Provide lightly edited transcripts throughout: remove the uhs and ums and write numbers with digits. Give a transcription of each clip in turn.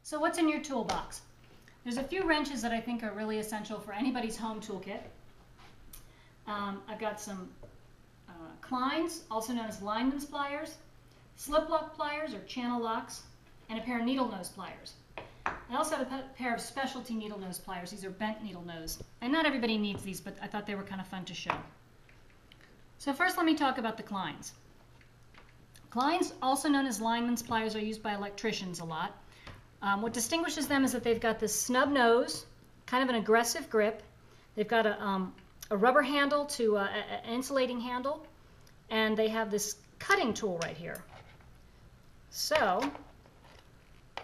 So what's in your toolbox? There's a few wrenches that I think are really essential for anybody's home toolkit. I've got some Kleins, also known as lineman's pliers, slip lock pliers or channel locks, and a pair of needle nose pliers. I also have a pair of specialty needle nose pliers. These are bent needle nose. And not everybody needs these, but I thought they were kind of fun to show. So first let me talk about the Kleins. Kleins, also known as lineman's pliers, are used by electricians a lot. What distinguishes them is that they've got this snub nose, kind of an aggressive grip. They've got a rubber handle to an insulating handle, and they have this cutting tool right here. So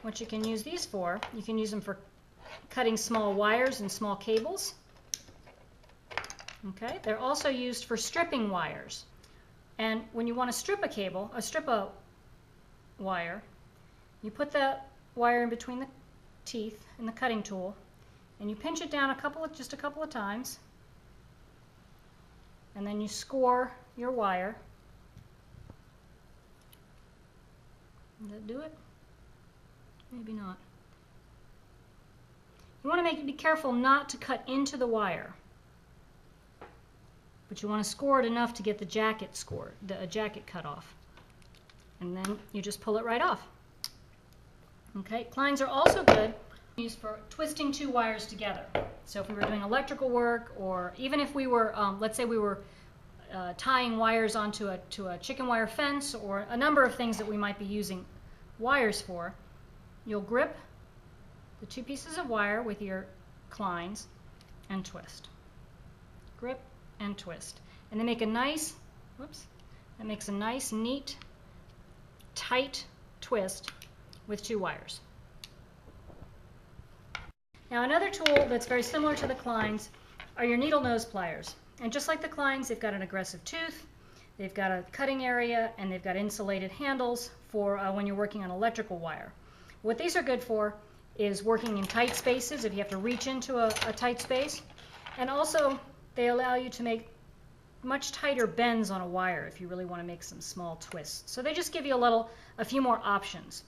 what you can use these for, you can use them for cutting small wires and small cables. Okay, they're also used for stripping wires. And when you want to strip a cable, strip a wire, you put that wire in between the teeth in the cutting tool, and you pinch it down just a couple of times, and then you score your wire. Does that do it? Maybe not. You want to be careful not to cut into the wire, but you want to score it enough to get the jacket cut off, and then you just pull it right off. Okay, Kleins are also good used for twisting two wires together. So if we were doing electrical work, or even if we were, let's say we were tying wires onto a chicken wire fence, or a number of things that we might be using wires for, you'll grip the two pieces of wire with your Kleins and twist. Grip and twist. And they make a nice, that makes a nice, neat, tight twist with two wires. Now another tool that's very similar to the Kleins are your needle nose pliers. And just like the Kleins, they've got an aggressive tooth, they've got a cutting area, and they've got insulated handles for when you're working on electrical wire. What these are good for is working in tight spaces if you have to reach into a tight space. And also they allow you to make much tighter bends on a wire if you really want to make some small twists. So they just give you a few more options.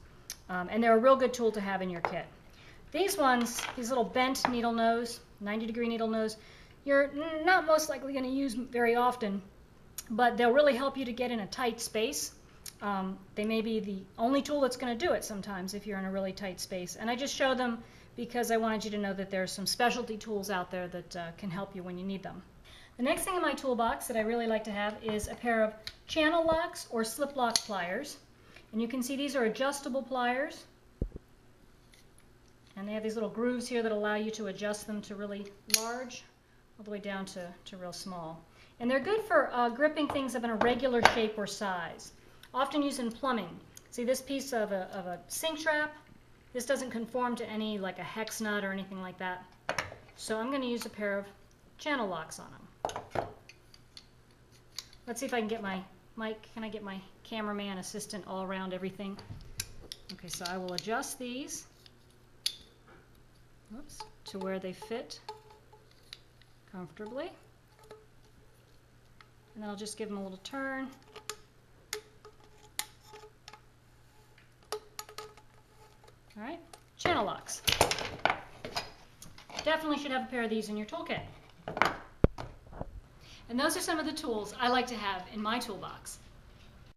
And they're a real good tool to have in your kit. These ones, these little bent needle nose, 90-degree needle nose, you're not most likely going to use very often, but they'll really help you to get in a tight space. They may be the only tool that's going to do it sometimes if you're in a really tight space. And I just show them because I wanted you to know that there's some specialty tools out there that can help you when you need them. The next thing in my toolbox that I really like to have is a pair of channel locks or slip lock pliers. And you can see these are adjustable pliers, and they have these little grooves here that allow you to adjust them to really large all the way down to real small. And they're good for gripping things of an irregular shape or size, often used in plumbing. See this piece of a sink trap? This doesn't conform to any, like a hex nut or anything like that. So I'm going to use a pair of channel locks on them. Let's see if I can get can I get my cameraman assistant all around everything? Okay, so I will adjust these to where they fit comfortably. And then I'll just give them a little turn. All right, channel locks. Definitely should have a pair of these in your toolkit. And those are some of the tools I like to have in my toolbox.